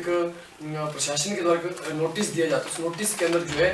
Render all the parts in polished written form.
प्रशासन के द्वारा नोटिस दिया जाता है। उस नोटिस के अंदर जो है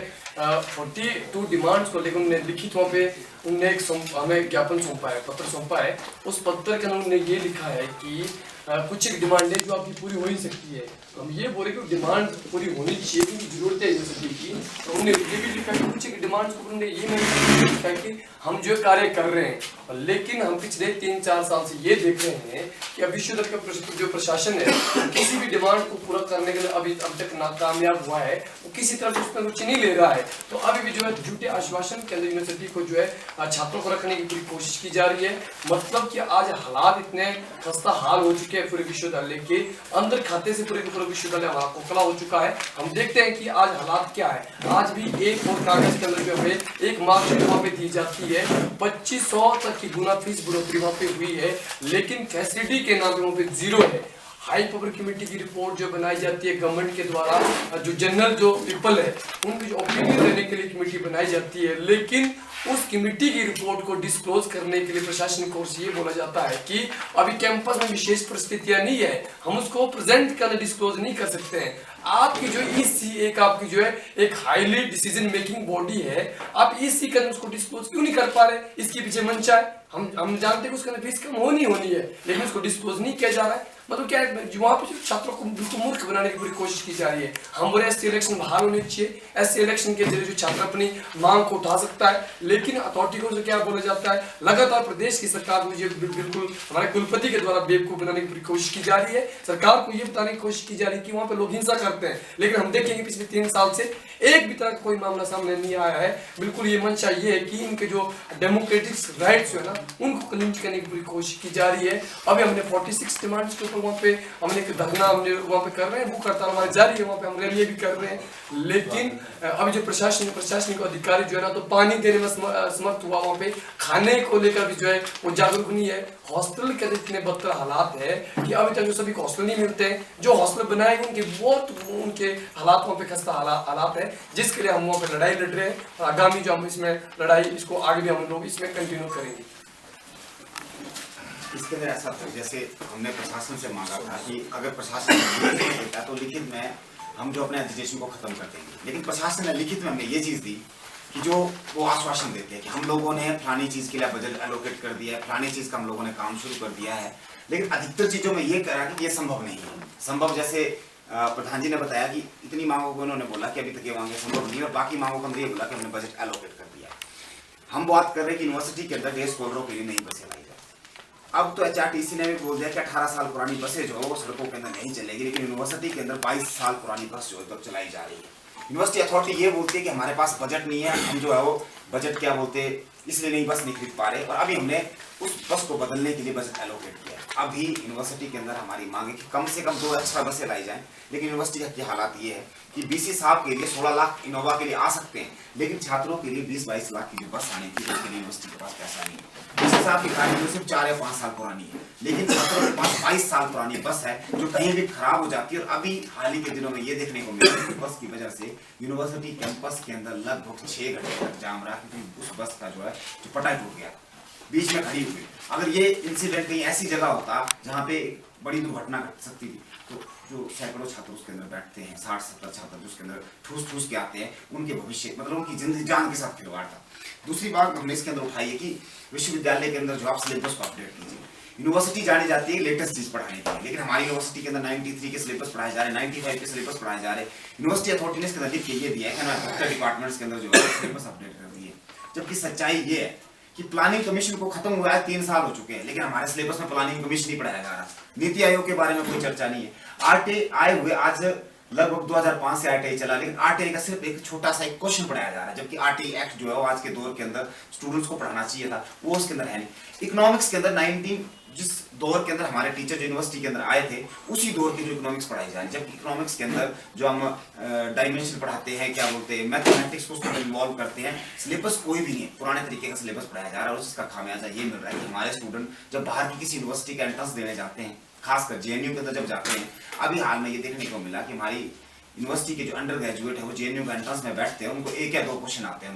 42 डिमांड्स को लेकर उन्होंने लिखित वहाँ पे उन्होंने हमें ज्ञापन सौंपा है, पत्र सौंपा है। उस पत्र के अंदर उन्होंने ये लिखा है कि कुछ एक डिमांड है जो आपकी पूरी हो ही सकती है। हम ये बोले कि डिमांड पूरी होनी चाहिए क्योंकि जरूरत है यूनिवर्सिटी की। तो उन्होंने ये भी लिखा कि कुछ एक डिमांड्स को उन्होंने ये नहीं लिखा कि हम जो कार्य कर रहे हैं, लेकिन हम पिछले 3-4 साल से ये देख रहे हैं कि अब विश्वविद्यालय का जो प्रशासन है किसी भी डिमांड को पूरा करने के लिए अब तक नाकामयाब हुआ है, वो किसी तरह से उसमें रुचि नहीं ले रहा है। तो अभी भी जो है झूठे आश्वासन के अंदर यूनिवर्सिटी को जो है छात्रों को रखने की पूरी कोशिश की जा रही है। मतलब कि आज हालात इतने खस्ता हाल हो चुके हैं पूरे विश्वविद्यालय के अंदर, खाते से पूरे विश्वविद्यालय हमारा खोखला हो चुका है। हम देखते हैं कि आज हालात क्या है। आज भी एक और कागज के अंदर जो है एक मार्कशीट वहाँ पे दी जाती है, 2500 तक की गुना फीस बढ़ोतरी वहाँ पे हुई है, लेकिन फैसिलिटी के नाम पे वहाँ पे 0 है। हाई पावर कमेटी की रिपोर्ट जो बनाई जाती है गवर्नमेंट के द्वारा, जो जनरल जो पीपल है उनकी जो ओपिनियन देने के लिए कमेटी बनाई जाती है, लेकिन उस कमेटी की रिपोर्ट को डिस्क्लोज करने के लिए प्रशासन को ये बोला जाता है कि अभी कैंपस में विशेष परिस्थितियां नहीं है, हम उसको प्रेजेंट करने डिस्क्लोज नहीं कर सकते हैं। आपकी जो ईसी एक आपकी जो है एक हाईली डिसीजन मेकिंग बॉडी है, आप ईसी का उसको डिस्क्लोज क्यों नहीं कर पा रहे? इसके पीछे मंशा है। हम जानते हैं कि उसका फीस कम होनी है, लेकिन उसको डिस्क्लोज नहीं किया जा रहा है। मतलब क्या है, वहाँ पे छात्रों को बिल्कुल मूर्ख बनाने की पूरी कोशिश की जा रही है। हम बोले एससी इलेक्शन बहाल होने चाहिए, एससी इलेक्शन के जरिए जो छात्र अपनी मांग को उठा सकता है, लेकिन अथॉरिटी को क्या बोला जाता है, लगातार प्रदेश की सरकार मुझे बिल्कुल हमारे कुलपति के द्वारा बेवकूफ बनाने की पूरी कोशिश की जा रही है। सरकार को ये बताने की कोशिश की जा रही है कि वहाँ पे लोग हिंसा करते हैं, लेकिन हम देखेंगे पिछले 3 साल से एक भी तरह का कोई मामला सामने नहीं आया है। बिल्कुल ये मंशा ये है कि इनके जो डेमोक्रेटिक राइट्स है ना, उनको क्लिंच करने की पूरी कोशिश की जा रही है। अभी हमने 46 डिमांड्स के ऊपर वहाँ पे हमने एक धरना हमने वहाँ पे कर रहे हैं, भूख हड़ताल हमारी जारी है, वहाँ पे हम रैली भी कर रहे हैं। लेकिन अभी जो प्रशासनिक अधिकारी जो है ना, तो पानी देने में समर्थ हुआ, वहाँ पे खाने को लेकर भी जो है वो जागरूक नहीं है। हॉस्टल के इतने बदतर हालात है कि अभी तक जो सभी को हॉस्टल नहीं मिलते हैं, जो हॉस्टल बनाए उनके बहुत उनके हालात वहाँ पे खस्ता हालात है, जिसके लिए हम वहाँ पे लड़ाई लड़ रहे हैं। और आगामी जो हम इसमें लड़ाई इसको आगे भी हम लोग इसमें कंटिन्यू करेंगे। इसके अंदर ऐसा था, जैसे हमने प्रशासन से मांगा था कि अगर प्रशासन देता तो लिखित में हम जो अपने एजुकेशन को खत्म कर देंगे, लेकिन प्रशासन ने लिखित में हमें ये चीज़ दी कि जो वो आश्वासन देते हैं कि हम लोगों ने फलानी चीज़ के लिए बजट एलोकेट कर दिया है, फलानी चीज़ का हम लोगों ने काम शुरू कर दिया है, लेकिन अधिकतर चीज़ों में ये करा कि ये संभव नहीं है। संभव जैसे प्रधान जी ने बताया कि इतनी मांगों को उन्होंने बोला कि अभी तक ये मांगे संभव नहीं, और बाकी मांगों को हमने ये बोला कि हमने बजट एलोकेट कर दिया। हम बात कर रहे हैं कि यूनिवर्सिटी के अंदर डे स्कॉलरों के लिए नई बसें लाई जाए। अब तो एचआरटीसी ने भी बोल दिया कि 18 साल पुरानी बसें जो है वो सड़कों के अंदर नहीं चलेगी, लेकिन यूनिवर्सिटी के अंदर 22 साल पुरानी बस जो है तब चलाई जा रही है। यूनिवर्सिटी अथॉरिटी ये बोलती है कि हमारे पास बजट नहीं है, हम जो है वो बजट क्या बोलते हैं इसलिए नई बस नहीं खरीद पा रहे, और अभी हमने उस बस को बदलने के लिए बजट एलोकेट किया। अभी यूनिवर्सिटी के अंदर हमारी मांग है कि कम से कम 2 एक्स्ट्रा बसें लाई जाएं, लेकिन यूनिवर्सिटी की हालात ये है कि बीसी साहब के लिए 16 लाख इनोवा के लिए आ सकते हैं, लेकिन छात्रों के लिए 20-22 लाख की जो बस आनी थी उसके लिए यूनिवर्सिटी के पास पैसा नहीं है। बीसी साहब की गाड़ी जो सिर्फ 4 या 5 साल पुरानी है, लेकिन छात्रों के पास 22 साल पुरानी बस है जो कहीं भी खराब हो जाती है। और अभी हाल ही के दिनों में ये देखने को मिला कि बस की वजह से यूनिवर्सिटी कैंपस के अंदर लगभग 6 घंटे तक जाम रहा, क्योंकि उस बस का जो है पटा टूट गया, बीच में खड़ी हुई। अगर ये इंसिडेंट कहीं ऐसी जगह होता जहाँ पे बड़ी दुर्घटना घट सकती थी, तो जो सैकड़ों छात्र उसके अंदर बैठते हैं, 60-70 छात्र जो उसके अंदर ठूस के आते हैं, उनके भविष्य मतलब उनकी जिंदगी जान के साथ खिलवाड़ था। दूसरी बात हमने इसके अंदर उठाई है कि विश्वविद्यालय के अंदर जो आप सिलेबस को अपडेट कीजिए। यूनिवर्सिटी जानी जाती है लेटेस्ट चीज पढ़ाने के लिए, लेकिन हमारी यूनिवर्सिटी के अंदर 93 के सिलेबस पढ़ाए जा रहे हैं, 95 के सिलेबस पढ़ाए जा रहे हैं। यूनिवर्सिटी अथॉरिटी ने इसके अंदर लिख के ये दिया है कि डिपार्टमेंट्स के अंदर जो है सिलेबस अपडेट कर दी है, जबकि सच्चाई ये है कि प्लानिंग कमीशन को खत्म हुआ है, 3 साल हो चुके हैं, लेकिन हमारे सिलेबस में प्लानिंग कमीशन नहीं पढ़ाया जा रहा। नीति आयोग के बारे में कोई चर्चा नहीं है। आरटीआई आए हुए आज लगभग 2005 से आरटीआई चला, लेकिन आरटीआई का सिर्फ एक छोटा सा एक क्वेश्चन पढ़ाया जा रहा है, जबकि आरटीआई एक्ट जो है वो आज के दौर के अंदर स्टूडेंट्स को पढ़ाना चाहिए था, वो उसके अंदर है नहीं। इकोनॉमिक्स के अंदर 19 जिस दौर के अंदर हमारे टीचर जो यूनिवर्सिटी के अंदर आए थे, उसी दौर के जो इकोनॉमिक्स पढ़ाई जा रही है, जबकि इकोनॉमिक्स के अंदर जो हम डायमेंशन पढ़ाते हैं, क्या बोलते हैं, मैथमेटिक्स को उसमें इन्वॉल्व करते हैं, सिलेबस कोई भी नहीं है, पुराने तरीके का सिलेबस पढ़ाया जा रहा है। और उसका खामियाजा ये मिल रहा है कि हमारे स्टूडेंट जब बाहर की किसी यूनिवर्सिटी का एंट्रेंस देने जाते हैं, खासकर जेएनयू के अंदर जब जाते हैं, अभी हाल में ये देखने को मिला कि हमारी यूनिवर्सिटी के जो अंडर ग्रेजुएट है वो जेएनयू का एंट्रेंस में बैठते हैं, उनको 1 या 2 क्वेश्चन आते हैं,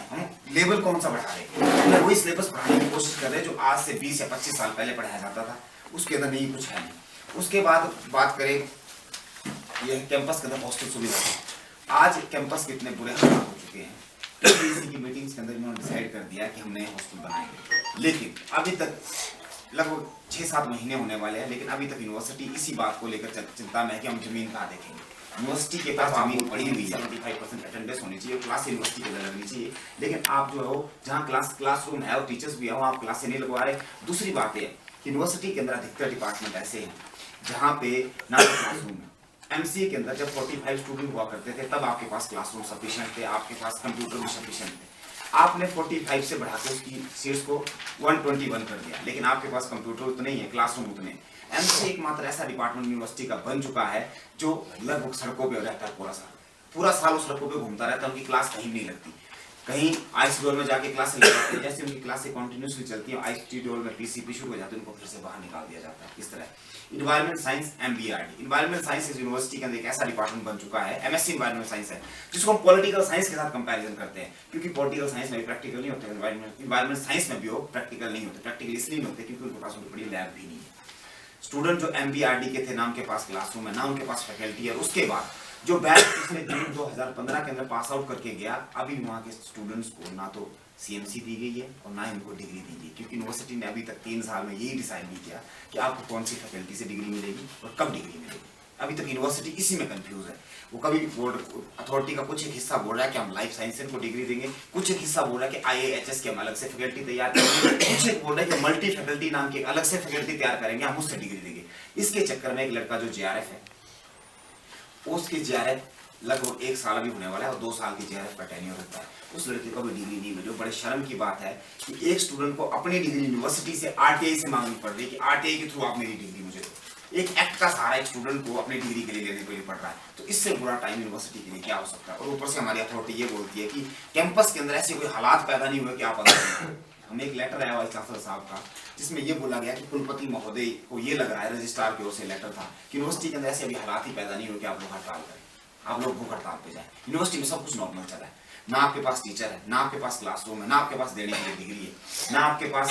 हम लेवल कौन सा बढ़ा रहे हैं, वही सिलेबस पढ़ाने की कोशिश कर रहे हैं जो आज से 20 या 25 साल पहले पढ़ाया जाता था, उसके अंदर नहीं कुछ है नहीं। उसके बाद बात करें यह कैंपस के अंदर हॉस्टल सुविधा थी। आज कैंपस के इतने बुरे हालात हो चुके हैं, यूपीएससी की मीटिंग्स के अंदर इन्होंने डिसाइड कर दिया कि हम नए हॉस्टल बनाएंगे, लेकिन अभी तक लगभग 6-7 महीने होने वाले हैं, लेकिन अभी तक यूनिवर्सिटी इसी बात को लेकर चिंता में है कि हम जमीन कहाँ देखेंगे। यूनिवर्सिटी के पास जमीन पड़ी हुई है, 75% अटेंडेंस होनी चाहिए, क्लास यूनिवर्सिटी के अंदर लगनी चाहिए, लेकिन आप जो हो जहाँ क्लासरूम है और टीचर्स भी हो, आप क्लासें नहीं लगवा रहे। दूसरी बात है यूनिवर्सिटी के अंदर अधिकतर डिपार्टमेंट ऐसे हैं जहाँ पे ना क्लासरूम है। एमसीए के अंदर जब 45 स्टूडेंट हुआ करते थे तब आपके पास क्लासरूम सफिशिएंट थे, आपके पास कंप्यूटर भी सफिशिएंट थे। आपने 45 से बढ़ा के उसकी सीट्स को 121 कर दिया, लेकिन आपके पास कंप्यूटर उतने ही है, क्लासरूम उतने। एमसीए एकमात्र ऐसा डिपार्टमेंट यूनिवर्सिटी का बन चुका है जो लगभग सड़कों पे रहता है, पूरा साल उस सड़कों पे घूमता रहता है, उनकी क्लास कहीं नहीं लगती। कहीं आईसी डोल में जाके क्लासें लगाते हैं, जैसे उनकी क्लासें कंटिन्यूसली चलती है, आईसी डोल में पीसीपी शुरू हो जाते हैं, उनको फिर से बाहर निकाल दिया जाता है। इस तरह इन्वायरमेंट साइंस एमबीआरडी, इन्वायरमेंट साइंस इस यूनिवर्सिटी के अंदर एक ऐसा डिपार्टमेंट बन चुका है, एमएससी इन्वायरमेंट साइंस है, जिसको हम पॉलिटिकल साइंस के साथ कंपैरिजन करते हैं, क्योंकि पॉलिटिकल साइंस में भी प्रैक्टिकल नहीं होते, इन्वायरमेंट साइंस में भी हो प्रैक्टिकल नहीं होते। प्रैक्टिकल इसलिए नहीं होते क्योंकि उनके पास उनकी बड़ी लैब भी नहीं है। स्टूडेंट जो एमबीआरडी के थे ना उनके पास क्लासरूम है, ना उनके पास फैकल्टी है। उसके बाद जो बैच पिछले जून 2015 के अंदर पास आउट करके गया, अभी वहाँ के स्टूडेंट्स को ना तो सीएमसी दी गई है और ना ही उनको डिग्री दी गई, क्योंकि यूनिवर्सिटी ने अभी तक 3 साल में यही डिसाइड नहीं किया कि आपको कौन सी फैकल्टी से डिग्री मिलेगी और कब डिग्री मिलेगी। अभी तक यूनिवर्सिटी इसी में कंफ्यूज है। वो कभी बोर्ड अथॉरिटी का कुछ एक हिस्सा बोल रहा है कि हम लाइफ साइंस को डिग्री देंगे, कुछ एक हिस्सा बोल रहा है कि आईएएचएस के हम अलग से फैकल्टी तैयार करेंगे, कुछ एक बोल रहा है कि मल्टी फैकल्टी नाम की अलग से फैकल्टी तैयार करेंगे, हम उससे डिग्री देंगे। इसके चक्कर में एक लड़का जो जेआरएफ है, उसकी जेआरएफ लगभग 1 साल अभी होने वाला है और 2 साल की जेआरएफ का टेन्योर होता है, उस लड़के को भी डिग्री नहीं मिली। बड़े शर्म की बात है कि एक स्टूडेंट को अपनी डिग्री यूनिवर्सिटी से आरटीआई से मांगनी पड़ रही है कि आरटीआई के थ्रू आप मेरी डिग्री मुझे दो। एक एक्ट का सहारा एक स्टूडेंट को अपनी डिग्री के लिए लेने के लिए पड़ रहा है, तो इससे बुरा टाइम यूनिवर्सिटी के लिए क्या हो सकता है। और ऊपर से हमारी अथॉरिटी ये बोलती है कि कैंपस के अंदर ऐसे कोई हालात पैदा नहीं हुए कि आप अंदर। हमें एक लेटर आया वाइस चांसलर साहब का, जिसमें ये बोला गया कि कुलपति महोदय को ये लग रहा है, रजिस्ट्रार की ओर से लेटर था कि यूनिवर्सिटी के अंदर ऐसे अभी हालात ही पैदा नहीं हुए कि आप लोग हड़ताल करें, आप लोग भूख हड़ताल पे जाए। यूनिवर्सिटी में सब कुछ नॉर्मल चला है, ना आपके पास टीचर है, ना आपके पास क्लासरूम है, ना आपके पास देने के लिए डिग्री है, ना आपके पास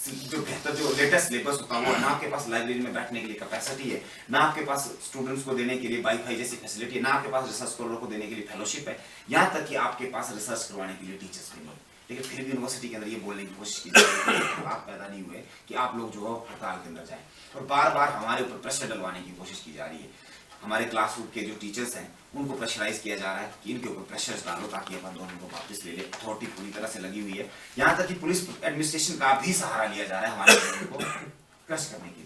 जो बेहतर जो लेटेस्ट सिलेबस होता है वो, ना आपके पास लाइब्रेरी में बैठने के लिए कैपेसिटी है, ना आपके पास स्टूडेंट्स को देने के लिए वाईफाई जैसी फैसिलिटी है, ना आपके पास रिसर्च स्कॉलर को देने के लिए फेलोशिप है, यहाँ तक कि आपके पास रिसर्च करवाने के लिए टीचर्स भी नहीं। लेकिन फिर भी यूनिवर्सिटी के अंदर ये बोलने की कोशिश की जाती है कि हालात पैदा नहीं हुए कि आप लोग जो है हड़ताल के अंदर जाएं, और बार बार हमारे ऊपर प्रेशर डलवाने की कोशिश की जा रही है। हमारे क्लासरूम के जो टीचर्स हैं उनको प्रेशराइज किया जा रहा है कि इनके ऊपर प्रेशर डालो ताकि अपन दोनों को वापस ले ले। अथॉरिटी पूरी तरह से लगी हुई है, यहाँ तक कि पुलिस एडमिनिस्ट्रेशन का भी सहारा लिया जा रहा है हमारे स्टूडेंट को क्रश करने के लिए।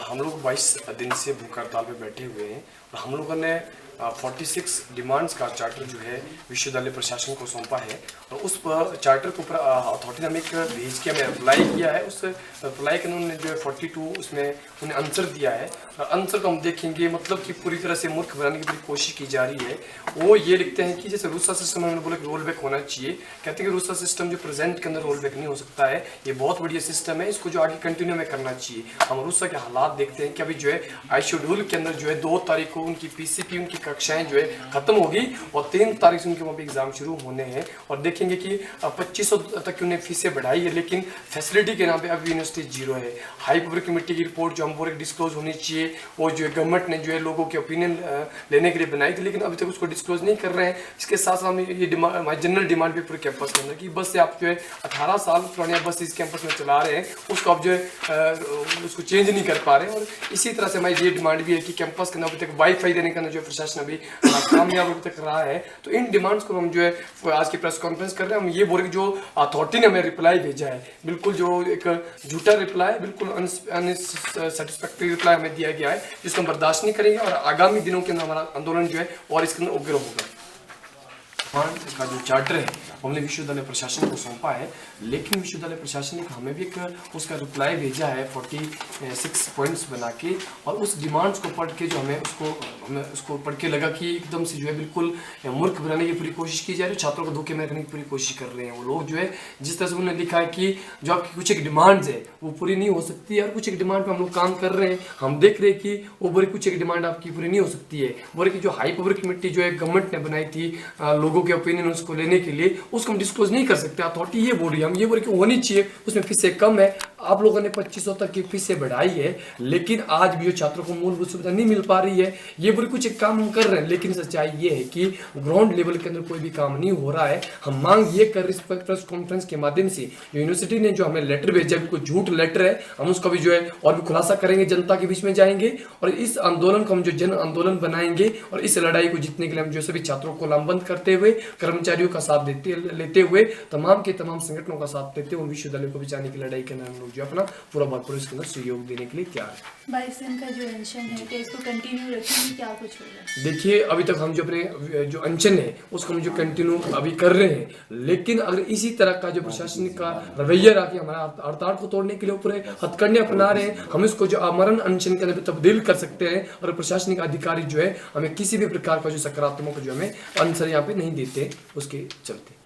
हम लोग 22 दिन से भूख हड़ताल पे बैठे हुए हैं और हम लोगों ने 46 डिमांड्स का चार्टर जो है विश्वविद्यालय प्रशासन को सौंपा है और उस पर चार्टर के ऊपर अथॉरिटी ने हमें एक भेज के हमें अप्लाई किया है। उस अप्लाई के उन्होंने जो है 42 उसमें उन्हें आंसर दिया है और आंसर को हम देखेंगे मतलब कि पूरी तरह से मूर्ख बनाने की पूरी कोशिश की जा रही है। वो ये लिखते हैं कि जैसे रूसा सिस्टम उन्होंने बोला कि रोल बैक होना चाहिए, कहते हैं कि रूसा सिस्टम जो प्रेजेंट के अंदर रोल बैक नहीं हो सकता है, ये बहुत बढ़िया सिस्टम है, इसको जो आगे कंटिन्यू में करना चाहिए। हम रूसा के हालात देखते हैं कि अभी जो है आई शेड्यूल के अंदर जो है 2 तारीख को उनकी पीसीपी उनकी कक्षाएं जो है खत्म होगी और 3 तारीख से उनके वहाँ पे एग्जाम शुरू होने हैं और देखेंगे कि 2500 तक उन्हें फीसें बढ़ाई है, लेकिन फैसिलिटी के नाम पे अभी यूनिवर्सिटी जीरो है। हाई पब्लिक कमेटी की रिपोर्ट जो हम बोल डिस्क्लोज होनी चाहिए, वो जो है गवर्नमेंट ने जो है लोगों के ओपिनियन लेने के लिए बनाई थी, लेकिन अभी तक उसको डिस्क्लोज नहीं कर रहे हैं। इसके साथ साथ हम ये डिमांड जनरल डिमांड भी पूरे कैंपस के अंदर की बस से आप जो है 18 साल पुरानी बस इस कैंपस में चला रहे हैं, उसको आप जो है उसको चेंज नहीं कर पा रहे हैं। और इसी तरह से हमारी ये डिमांड भी है कि कैंपस के अंदर अभी तक वाईफाई देने का जो प्रशासन अभी कामयाब अभी तक रहा है। तो इन डिमांड्स को हम जो है आज की प्रेस कॉन्फ्रेंस कर रहे हैं। हम ये बोल रहे जो अथॉरिटी ने हमें रिप्लाई भेजा है बिल्कुल जो एक झूठा रिप्लाई, बिल्कुल अनसेटिस्फैक्टरी रिप्लाई हमें दिया गया है, जिसको हम बर्दाश्त नहीं करेंगे और आगामी दिनों के अंदर हमारा आंदोलन जो है और इसके अंदर उग्र होगा। का जो चार्टर है हमने विश्वविद्यालय प्रशासन को सौंपा है, लेकिन विश्वविद्यालय प्रशासन ने हमें भी एक उसका रिप्लाई भेजा है 46 पॉइंट्स बना के, और उस डिमांड्स को पढ़ के जो हमें उसको पढ़ के लगा कि एकदम से जो है बिल्कुल मूर्ख बनाने की पूरी कोशिश की जा रही है, छात्रों को धोखे में रखने की पूरी कोशिश कर रहे हैं वो लोग। जो है जिस तरह से उन्होंने लिखा है कि जो आपकी कुछ एक डिमांड्स है वो पूरी नहीं हो सकती है और कुछ एक डिमांड पर हम लोग काम कर रहे हैं, हम देख रहे हैं कि वो पूरी कुछ एक डिमांड आपकी पूरी नहीं हो सकती है। बोले कि जो हाई पब्लिक कमेटी जो है गवर्नमेंट ने बनाई थी लोगों के ओपिनियन उसको लेने के लिए, उसको हम डिस्क्लोज नहीं कर सकते। अथॉरिटी ये बोल रही है, हम ये बोल रहे कि होनी चाहिए, उसमें फीसें कम है। आप लोगों ने 2500 तक की फीसें बढ़ाई है, लेकिन आज भी जो छात्रों को मूलभूत सुविधा नहीं मिल पा रही है। ये बोल कुछ एक काम हम कर रहे हैं, लेकिन सच्चाई ये है कि ग्राउंड लेवल के अंदर कोई भी काम नहीं हो रहा है। हम मांग ये कर रहे हैं प्रेस कॉन्फ्रेंस के माध्यम से, जो यूनिवर्सिटी ने जो हमें लेटर भेजा, कोई झूठ लेटर है, हम उसका भी जो है और भी खुलासा करेंगे, जनता के बीच में जाएंगे और इस आंदोलन को हम जो जन आंदोलन बनाएंगे और इस लड़ाई को जीतने के लिए हम जो सभी छात्रों को लामबंद करते हुए, कर्मचारियों का साथ लेते हुए, तमाम के तमाम संगठनों का साथ देते हुए विश्वविद्यालय को बचाने की लड़ाई के अंदर हम लोग जो अपना पूरा भरपूर इसके अंदर सहयोग देने के लिए तैयार है। 22 दिन का जो अनशन है, क्या इसको कंटिन्यू रखेंगे, क्या कुछ होगा? देखिए, अभी तक हम जो अपने जो अनशन है उसको हम जो कंटिन्यू अभी कर रहे हैं, लेकिन अगर इसी तरह का जो प्रशासनिक का रवैया रहा कि हमारा हड़ताल को तोड़ने के लिए पूरे हथकंडे अपना रहे हैं, हम इसको जो आमरण अनशन के अंदर तब्दील कर सकते हैं और प्रशासनिक अधिकारी जो है हमें किसी भी प्रकार का जो सकारात्मक जो हमें आंसर यहाँ पे नहीं देते उसके चलते।